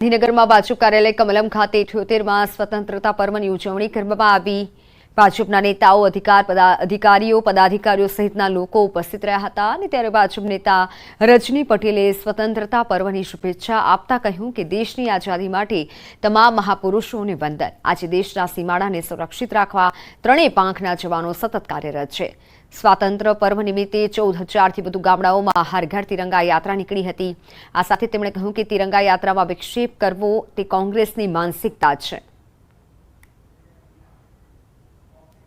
ગાંધીનગરમાં ભાજપ કાર્યાલય કમલમ ખાતે 78મા સ્વતંત્રતા પર્વની ઉજવણી કરવામાં આવી। ભાજપના નેતાઓ, અધિકારીઓ, પદાધિકારીઓ સહિતના લોકો ઉપસ્થિત રહ્યા હતા અને ત્યારે ભાજપ નેતા રજની પટેલે સ્વતંત્રતા પર્વની શુભેચ્છા આપતા કહ્યું કે દેશની આઝાદી માટે તમામ મહાપુરુષોને વંદન। આજે દેશના સીમાડાને સુરક્ષિત રાખવા ત્રણેય પાંખના જવાનો સતત કાર્યરત છે। સ્વાતંત્ર્ય પર્વ નિમિત્તે 14,000થી વધુ ગામડાઓમાં હર ઘર તિરંગા યાત્રા નીકળી હતી। આ સાથે તેમણે કહ્યું કે તિરંગા યાત્રામાં વિક્ષેપ કરવો તે કોંગ્રેસની માનસિકતા છે।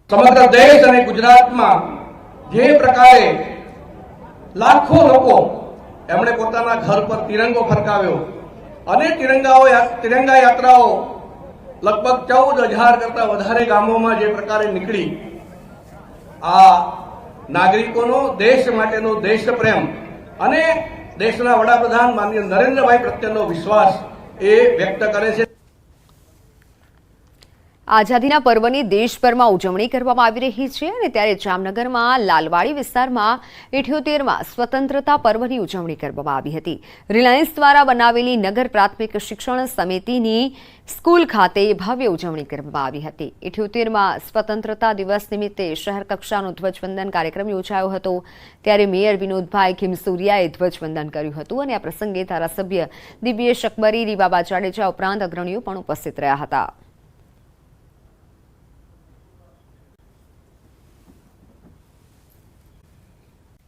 સમગ્ર દેશ અને ગુજરાતમાં જે પ્રકારે લાખો લોકો એમણે પોતાના ઘર પર તિરંગો ફરકાવ્યો અને તિરંગા યાત્રાઓ લગભગ 14,000 કરતા વધારે ગામોમાં જે પ્રકારે નીકળી, આ નાગરિકોનો દેશ માટેનો દેશપ્રેમ અને દેશના વડાપ્રધાન માનનીય નરેન્દ્રભાઈ પ્રત્યેનો વિશ્વાસ એ વ્યક્ત કરે છે। આઝાદીના પર્વની દેશભરમાં ઉજવણી કરવામાં આવી રહી છે અને ત્યારે જામનગરમાં લાલવાડી વિસ્તારમાં 78મા સ્વતંત્રતા પર્વની ઉજવણી કરવામાં આવી હતી। રિલાયન્સ દ્વારા બનાવેલી નગર પ્રાથમિક શિક્ષણ સમિતિની સ્કૂલ ખાતે ભવ્ય ઉજવણી કરવામાં આવી હતી। 78મા સ્વતંત્રતા દિવસ નિમિત્તે શહેર કક્ષાનો ધ્વજવંદન કાર્યક્રમ યોજાયો હતો। ત્યારે મેયર વિનોદભાઈ ખીમસુરિયાએ ધ્વજવંદન કર્યું હતું અને આ પ્રસંગે ધારાસભ્ય દિવ્યેશ અકબરી, રીવાબા જાડેજા ઉપરાંત અગ્રણીઓ પણ ઉપસ્થિત રહ્યા હતા।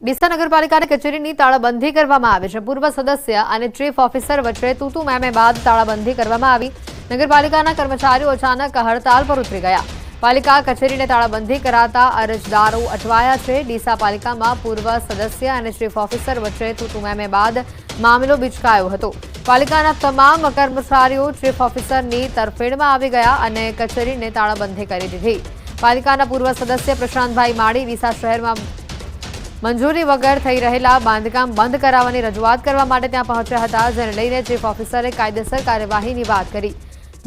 ડીસા નગરપાલિકાની કચેરીની તાળાબંધી કરવામાં આવી છે। પૂર્વ સદસ્ય અને ચીફ ઓફિસર વચ્ચે તૂતુ મેમે બાદ તાળાબંધી કરવામાં આવી। નગરપાલિકાના કર્મચારીઓ અચાનક હડતાલ પર ઉતરી ગયા। પાલિકા કચેરીને તાળાબંધી કરાતા અરજદારો અટવાયા છે। ડીસા પાલિકામાં પૂર્વ સદસ્ય અને ચીફ ઓફિસર વચ્ચે તૂતુ મેમે બાદ મામલો બિચકાયો હતો। પાલિકાના તમામ કર્મચારીઓ ચીફ ઓફિસરની તરફેણમાં આવી ગયા અને કચેરીને તાળાબંધી કરી દીધી। પાલિકાના પૂર્વ સદસ્ય પ્રશાંતભાઈ માળી ડીસા શહેરમાં મંજૂરી વગર થઈ રહેલા બાંધકામ બંધ કરાવવાની રજૂઆત કરવા માટે ત્યાં પહોંચ્યા હતા, જેને લઈને ચીફ ઓફિસરે કાયદેસર કાર્યવાહીની વાત કરી।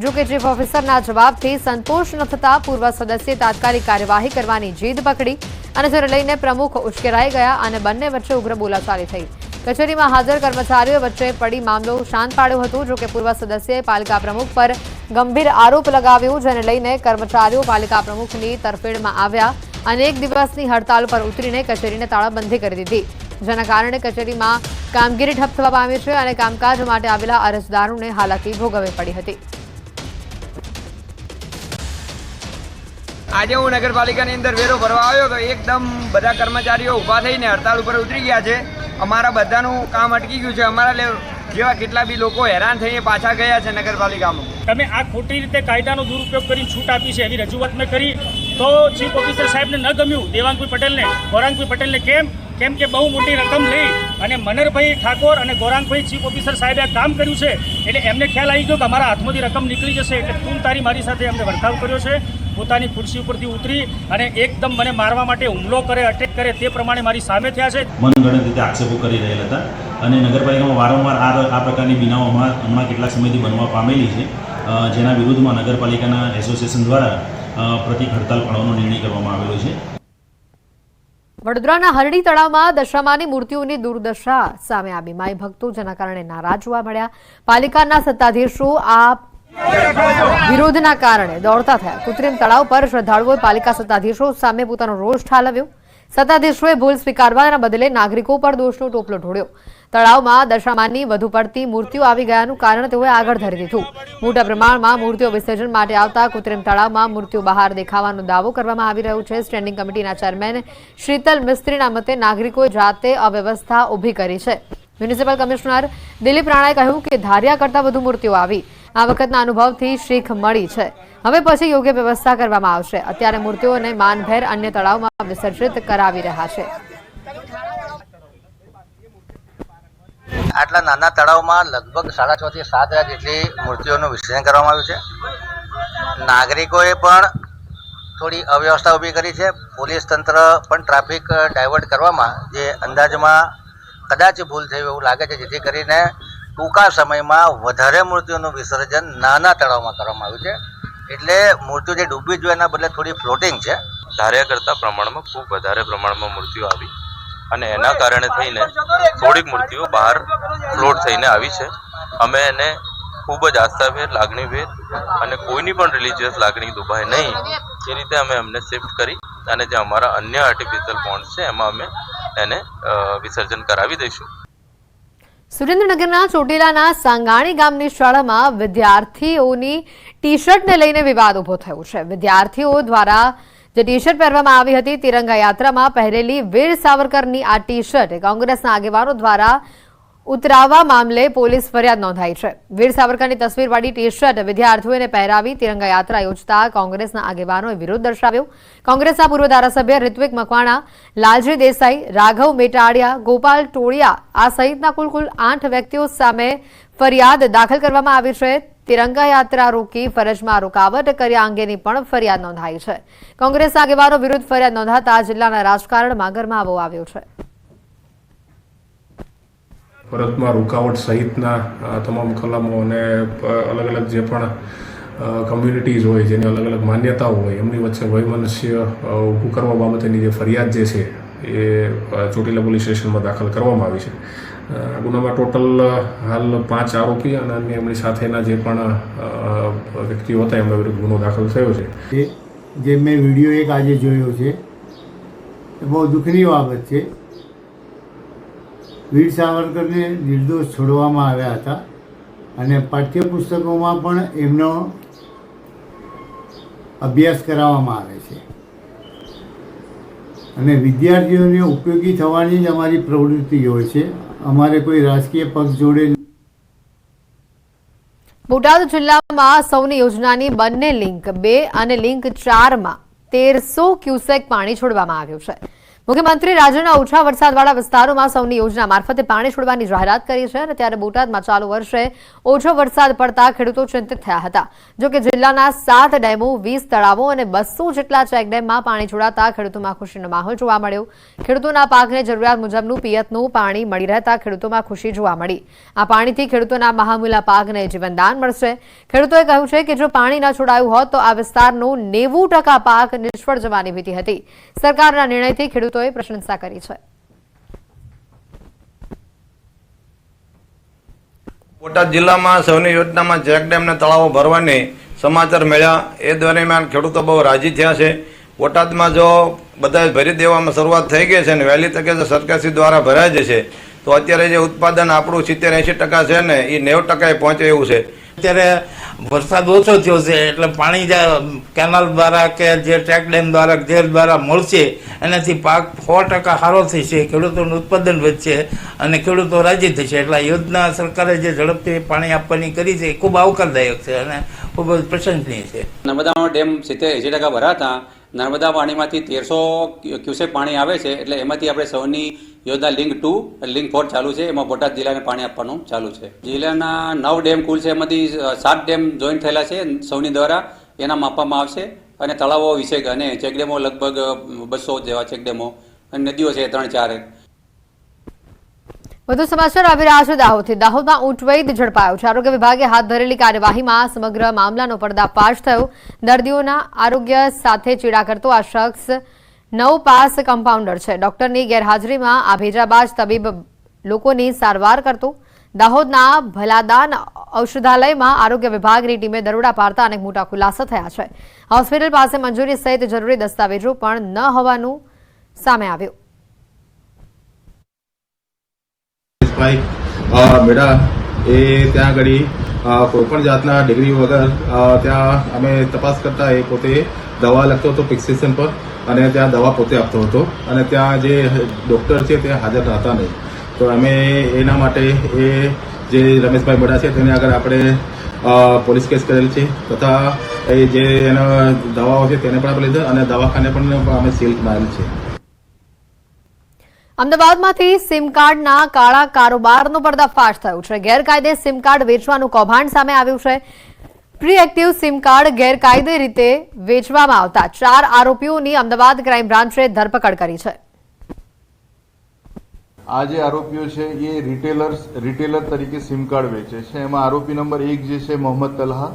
જો કે ચીફ ઓફિસરના જવાબથી સંતોષ ન થતા પૂર્વ સદસ્યે તાત્કાલિક કાર્યવાહી કરવાની જીદ પકડી અને જેને લઈને પ્રમુખ ઉશ્કેરાઈ ગયા અને બંને વચ્ચે ઉગ્ર બોલાચાલી થઈ। કચેરીમાં હાજર કર્મચારીઓ વચ્ચે પડી મામલો શાંત પાડ્યો હતો। જો કે પૂર્વ સદસ્યએ પાલિકા પ્રમુખ પર ગંભીર આરોપ લગાવ્યો, જેને લઈને કર્મચારીઓ પાલિકા પ્રમુખની તરફેણમાં આવ્યા અને એક દિવસની હડતાલ પર ઉતરીને કચેરીને તાળાબંધી કરી દીધી, જેના કારણે કચેરીમાં કામગીરી ઠપ થવા પામી છે અને કામકાજ માટે આવેલા અરજદારોને હાલાકી ભોગવવી પડી હતી। આજે હું નગરપાલિકાની અંદર વેરો ભરવા આવ્યો તો એકદમ બધા કર્મચારીઓ ઊભા થઈને હડતાલ ઉપર ઉતરી ગયા છે। અમારા બધાનું કામ અટકી ગયું છે। અમારા જેવા કેટલા બી લોકો હેરાન થઈને પાછા ગયા છે નગરપાલિકામાં। તમે આ ખોટી રીતે કાયદાનો દુરુપયોગ કરીને છૂટ આપી છે એવી રજૂઆત મેં કરી તો ચીફ ઓફિસર સાહેબને ન ગમ્યું, દેવાંગભાઈ પટેલને, ગૌરાંગભાઈ પટેલને। કેમ કે બહુ મોટી રકમ લઈ અને મનરભાઈ ઠાકોર અને ગૌરાંગભાઈ ચીફ ઓફિસર સાહેબે આ કામ કર્યું છે એટલે એમને ખ્યાલ આવી ગયો કે અમારા હાથમાંથી રકમ નીકળી જશે, એટલે તું તારી મારી સાથે એમને વર્તાવ કર્યો છે। પોતાની ખુરશી ઉપરથી ઉતરી અને એકદમ મને મારવા માટે હુમલો કરે, અટેક કરે તે પ્રમાણે મારી સામે થયા છે। મનગણત રીતે આક્ષેપો કરી રહેલા હતા અને નગરપાલિકામાં વારંવાર આ પ્રકારની બનાવો હમણાં કેટલાક સમયથી બનવા પામેલી છે, જેના વિરુદ્ધમાં નગરપાલિકાના એસોસિએશન દ્વારા પ્રતિક હડતાલ પાડવાનો નિર્ણય કરવામાં આવેલો છે। વડોદરાના હરડી તળાવમાં દશામાની મૂર્તિઓની દુર્દશા સામે આવી। માઈ ભક્તો જેના કારણે નારાજ જોવા મળ્યા। પાલિકાના સત્તાધીશો આ વિરોધના કારણે દોડતા થયા। કૃત્રિમ તળાવ પર શ્રદ્ધાળુઓએ પાલિકા સત્તાધીશો સામે પોતાનો રોષ ઠાલવ્યો। સત્તાધીશોએ ભૂલ સ્વીકારવાના બદલે નાગરિકો પર દોષનો ટોપલો ઢોળ્યો। તળાવમાં દશામાની વધુ પડતી મૂર્તિઓ આવી ગયાનું કારણ તેઓએ આગળ ધરી દીધું। મોટા પ્રમાણમાં મૂર્તિઓ વિસર્જન માટે આવતા કૃત્રિમ તળાવમાં મૂર્તિઓ બહાર દેખાવાનો દાવો કરવામાં આવી રહ્યો છે। સ્ટેન્ડિંગ કમિટીના ચેરમેન શીતલ મિસ્ત્રીના મતે નાગરિકોએ જાતે અવ્યવસ્થા ઊભી કરી છે। મ્યુનિસિપલ કમિશનર દિલીપ રાણાએ કહ્યું કે ધાર્યા કરતાં વધુ મૂર્તિઓ આવી। આ વખતના અનુભવથી શીખ મળી છે। હવે પછી યોગ્ય વ્યવસ્થા કરવામાં આવશે। અત્યારે મૂર્તિઓને માનભેર અન્ય તળાવમાં વિસર્જિત કરાવી રહ્યા છે। આટલા નાના તળાવમાં લગભગ 6.5 થી 7 જેટલી મૂર્તિઓનું વિસર્જન કરવામાં આવ્યું છે। નાગરિકોએ પણ થોડી અવ્યવસ્થા ઊભી કરી છે। પોલીસ તંત્ર પણ ટ્રાફિક ડાયવર્ટ કરવામાં જે અંદાજમાં કદાચ ભૂલ થઈ એવું લાગે છે, જેથી કરીને ટૂંકા સમયમાં વધારે મૂર્તિઓનું વિસર્જન નાના તળાવમાં કરવામાં આવ્યું છે। એટલે મૂર્તિઓ જે ડૂબી જોઈએ એના બદલે થોડી ફ્લોટિંગ છે। ધાર્યા કરતા પ્રમાણમાં ખૂબ વધારે પ્રમાણમાં મૂર્તિઓ આવી અને એના કારણે થઈને થોડીક મૂર્તિઓ બહાર ફ્લોટ થઈને આવી છે। અમે એને ખૂબ જ આસ્થાભેર, લાગણીભેર અને કોઈની પણ રિલિજિયસ લાગણી દુભાય નહીં એ રીતે અમે એમને શિફ્ટ કરી અને જે અમારા અન્ય આર્ટિફિશિયલ પોન્ડ્સ છે એમાં અમે એને વિસર્જન કરાવી દઈશું. સુરેન્દ્રનગરના ચોટીલાના સાંગાણી ગામની શાળામાં વિદ્યાર્થીઓની ટી શર્ટને લઈને વિવાદ ઉભો થયો છે. વિદ્યાર્થીઓ દ્વારા જે ટી શર્ટ પહેરવામાં આવી હતી, તિરંગા યાત્રામાં પહેરેલી વીર સાવરકરની આ ટી શર્ટ કોંગ્રેસના આગેવાનો દ્વારા ઉતરાવવા મામલે પોલીસ ફરિયાદ નોંધાઈ છે. વીર સાવરકરની તસવીરવાળી ટી શર્ટ વિદ્યાર્થીઓને પહેરાવી તિરંગા યાત્રા યોજતા કોંગ્રેસના આગેવાનોએ વિરોધ દર્શાવ્યો. કોંગ્રેસના પૂર્વ ધારાસભ્ય ઋત્વિક મકવાણા, લાલજી દેસાઈ, રાઘવ મેટાડિયા, ગોપાલ ટોળિયા આ સહિતના કુલ 8 વ્યક્તિઓ સામે ફરિયાદ દાખલ કરવામાં આવી છે. તિરંગા યાત્રા રોકી ફરજમાં રૂકાવટ કર્યા અંગેની પણ ફરિયાદ નોંધાઈ છે. કોંગ્રેસના આગેવાનો વિરુદ્ધ ફરિયાદ નોંધાતા જિલ્લાના રાજકારણમાં ગરમાવો આવ્યો છે. ફરજમાં રૂકાવટ સહિતના તમામ કલમો અને અલગ અલગ જે પણ કમ્યુનિટીઝ હોય, જેની અલગ અલગ માન્યતાઓ હોય, એમની વચ્ચે વૈમનસ્ય ઊભું કરવા બાબતેની જે ફરિયાદ જે છે એ ચોટીલા પોલીસ સ્ટેશનમાં દાખલ કરવામાં આવી છે. ગુનામાં ટોટલ હાલ 5 આરોપી અને અન્ય એમની સાથેના જે પણ વ્યક્તિઓ હતા એમના વિરુદ્ધ ગુનો દાખલ થયો છે. જે મેં વિડીયો એક આજે જોયો છે એ બહુ દુઃખની બાબત છે. વીર સાવરકરને નિર્દોષ છોડવામાં આવ્યા હતા અને પાઠ્યપુસ્તકોમાં પણ એમનો અભ્યાસ કરાવવામાં આવે છે અને વિદ્યાર્થીઓને ઉપયોગી થવાની જ અમારી પ્રવૃત્તિ હોય છે. અમારે કોઈ રાજકીય પક્ષ જોડે. બોટાદ જિલ્લામાં સૌની યોજનાની બંને લિંક 2 અને લિંક 4માં 1300 ક્યુસેક પાણી છોડવામાં આવ્યું છે. મુખ્યમંત્રી રાજ્યના ઓછા વરસાદવાળા વિસ્તારોમાં સૌની યોજના મારફતે પાણી છોડવાની જાહેરાત કરી છે અને ત્યારે બોટાદમાં ચાલુ વર્ષે ઓછો વરસાદ પડતા ખેડૂતો ચિંતિત થયા હતા. જોકે જિલ્લાના 7 ડેમો, 20 તળાવો અને 200 જેટલા ચેકડેમમાં પાણી છોડાતા ખેડૂતોમાં ખુશીનો માહોલ જોવા મળ્યો. ખેડૂતોના પાકને જરૂરિયાત મુજબનું પિયતનું પાણી મળી રહેતા ખેડૂતોમાં ખુશી જોવા મળી. આ પાણીથી ખેડૂતોના મહામૂલા પાકને જીવનદાન મળશે. ખેડૂતોએ કહ્યું છે કે જો પાણી ન છોડાયું હોત તો આ વિસ્તારનો 90% પાક નિષ્ફળ જવાની ભીતિ હતી. સરકારના નિર્ણયથી ખેડૂતો પ્રશંસા કરી છે. બોટાદ જિલ્લામાં સૌની યોજનામાં ચેકડેમ અને તળાવો ભરવાની સમાચાર મળ્યા એ દરમિયાન ખેડૂતો બહુ રાજી થયા છે. બોટાદમાં જો બધા ભરી દેવામાં શરૂઆત થઈ ગઈ છે અને વહેલી તકે સરકારશ્રી દ્વારા ભરાઈ જશે તો અત્યારે જે ઉત્પાદન આપણું 70-80% છે ને એ 90% પહોંચે એવું છે. અત્યારે વરસાદ ઓછો થયો છે એટલે પાણી કેનાલ દ્વારા કે જે ચેક ડેમ દ્વારા જે દ્વારા મળશે એનાથી પાક 100% સારો થશે, ખેડૂતોનું ઉત્પાદન વધશે અને ખેડૂતો રાજી થશે. એટલે આ યોજના સરકારે જે ઝડપથી પાણી આપવાની કરી છે એ ખૂબ આવકારદાયક છે અને ખૂબ જ પ્રશંસનીય છે. નર્મદા ડેમ 70-80% ભરાતા નર્મદા પાણીમાંથી 1300 ક્યુસેક પાણી આવે છે. એટલે એમાંથી આપણે સૌની યોજના લિંક 2, લિંક 4 ચાલુ છે. એમાં બોટાદ જિલ્લાને પાણી આપવાનું ચાલુ છે. જિલ્લાના 9 ડેમ કુલ છે, એમાંથી 7 ડેમ જોઈન્ટ થયેલા છે સૌની દ્વારા, એના માપવામાં આવશે. અને તળાવો 20 અને ચેકડેમો લગભગ 200 જેવા ચેકડેમો અને નદીઓ છે 3-4. વધુ સમાચાર આવી રહ્યા છે દાહોદથી. દાહોદમાં ઊંટવૈદ ઝડપાયો છે. આરોગ્ય વિભાગે હાથ ધરેલી કાર્યવાહીમાં સમગ્ર મામલાનો પર્દાફાશ થયો. દર્દીઓના આરોગ્ય સાથે ચેડા કરતો આ શખ્સ 9 પાસ કમ્પાઉન્ડર છે. ડોક્ટરની ગેરહાજરીમાં આ ભેજાબાજ તબીબ લોકોની સારવાર કરતો. દાહોદના ભલાદાન ઔષધાલયમાં આરોગ્ય વિભાગની ટીમે દરોડા પાડતા અનેક મોટા ખુલાસા થયા છે. હોસ્પિટલ પાસે મંજૂરી સહિત જરૂરી દસ્તાવેજો પણ ન હોવાનું સામે આવ્યું. મેળા એ ત્યાં આગળ કોઈપણ જાતના ડિગ્રી વગર ત્યાં અમે તપાસ કરતા એ પોતે દવા લખતો હતો ફિક્સેશન પર અને ત્યાં દવા પોતે આપતો હતો અને ત્યાં જે ડૉક્ટર છે તે હાજર હતા નહીં. તો અમે એના માટે એ જે રમેશભાઈ મેળા છે તેને આગળ આપણે પોલીસ કેસ કરેલ છે તથા એ જે એના દવાઓ છે તેને પણ આપણે લીધા અને દવાખાને પણ અમે સીલ મારેલ છે. અમદાવાદમાંથી સિમ કાર્ડના કાળા કારોબારનો પર્દાફાશ થયો છે. ગેરકાયદે સિમ કાર્ડ વેચવાનું કૌભાંડ સામે આવ્યું છે. પ્રી એક્ટિવ સિમ કાર્ડ ગેરકાયદે રીતે વેચવામાં આવતા 4 આરોપીઓની અમદાવાદ ક્રાઇમ બ્રાન્ચે ધરપકડ કરી છે. આ જે આરોપીઓ છે એ રિટેલર તરીકે સિમ કાર્ડ વેચે છે. એમાં આરોપી નંબર 1 જે છે મોહમ્મદ તલહા,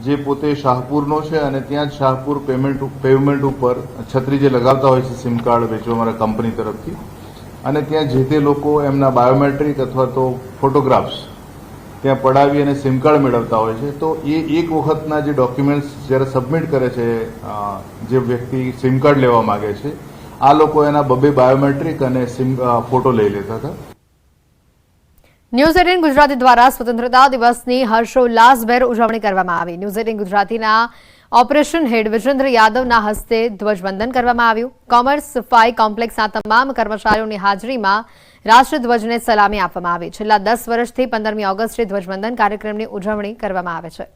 જે પોતે શાહપુરનો છે અને ત્યાં જ શાહપુર પેવમેન્ટ ઉપર છત્રી જે લગાવતા હોય છે સિમ કાર્ડ વેચવા અમારા કંપની તરફથી, અને ત્યાં જે તે લોકો એમના બાયોમેટ્રિક અથવા તો ફોટોગ્રાફ્સ ત્યાં પડાવી અને સિમ કાર્ડ મેળવતા હોય છે. તો એ એક વખતના જે ડોક્યુમેન્ટ્સ જ્યારે સબમિટ કરે છે જે વ્યક્તિ સિમ કાર્ડ લેવા માગે છે, આ લોકો એના બબે બાયોમેટ્રિક અને ફોટો લઈ લેતા હતા. ન્યૂઝ 18 ગુજરાતી દ્વારા સ્વતંત્રતા દિવસની હર્ષોલ્લાસભેર ઉજવણી કરવામાં આવી. ન્યૂઝ 18 ગુજરાતીના ઓપરેશન હેડ વિજેન્દ્ર યાદવના હસ્તે ધ્વજવંદન કરવામાં આવ્યું. કોમર્સ ફાઈ કોમ્પ્લેક્સના તમામ કર્મચારીઓની હાજરીમાં રાષ્ટ્રધ્વજને સલામી આપવામાં આવી. છેલ્લા 10 વર્ષથી 15મી ઓગસ્ટે ધ્વજવંદન કાર્યક્રમની ઉજવણી કરવામાં આવે છે.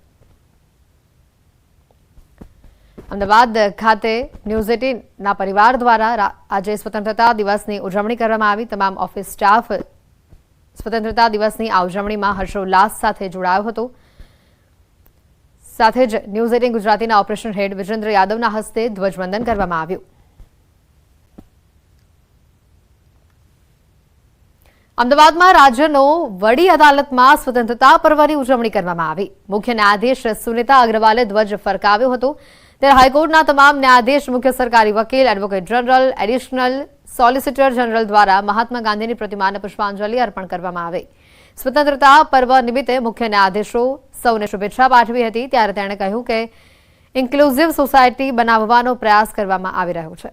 અમદાવાદ ખાતે ન્યૂઝ 18ના પરિવાર દ્વારા આજે સ્વતંત્રતા દિવસની ઉજવણી કરવામાં આવી. તમામ ઓફિસ સ્ટાફ સ્વતંત્રતા દિવસની આ ઉજવણીમાં હર્ષોલ્લાસ સાથે જોડાયો હતો. સાથે જ ન્યૂઝ 18 ગુજરાતીના ઓપરેશન હેડ વિજેન્દ્ર યાદવના હસ્તે ધ્વજવંદન કરવામાં આવ્યું. અમદાવાદમાં રાજ્યનો વડી અદાલતમાં સ્વતંત્રતા પર્વની ઉજવણી કરવામાં આવી. મુખ્ય ન્યાયાધીશ સુનિતા અગ્રવાલે ધ્વજ ફરકાવ્યો હતો. ત્યારે હાઈકોર્ટના તમામ ન્યાયાધીશ, મુખ્ય સરકારી વકીલ, advocate general, additional solicitor general દ્વારા મહાત્મા ગાંધીની પ્રતિમાને પુષ્પાંજલિ અર્પણ કરવામાં આવી. સ્વતંત્રતા પર્વ નિમિત્તે મુખ્ય ન્યાયાધીશો સૌને શુભેચ્છા પાઠવી હતી. ત્યારે તેણે કહ્યું કે ઇન્ક્લુઝિવ સોસાયટી બનાવવાનો પ્રયાસ કરવામાં આવી રહ્યો છે.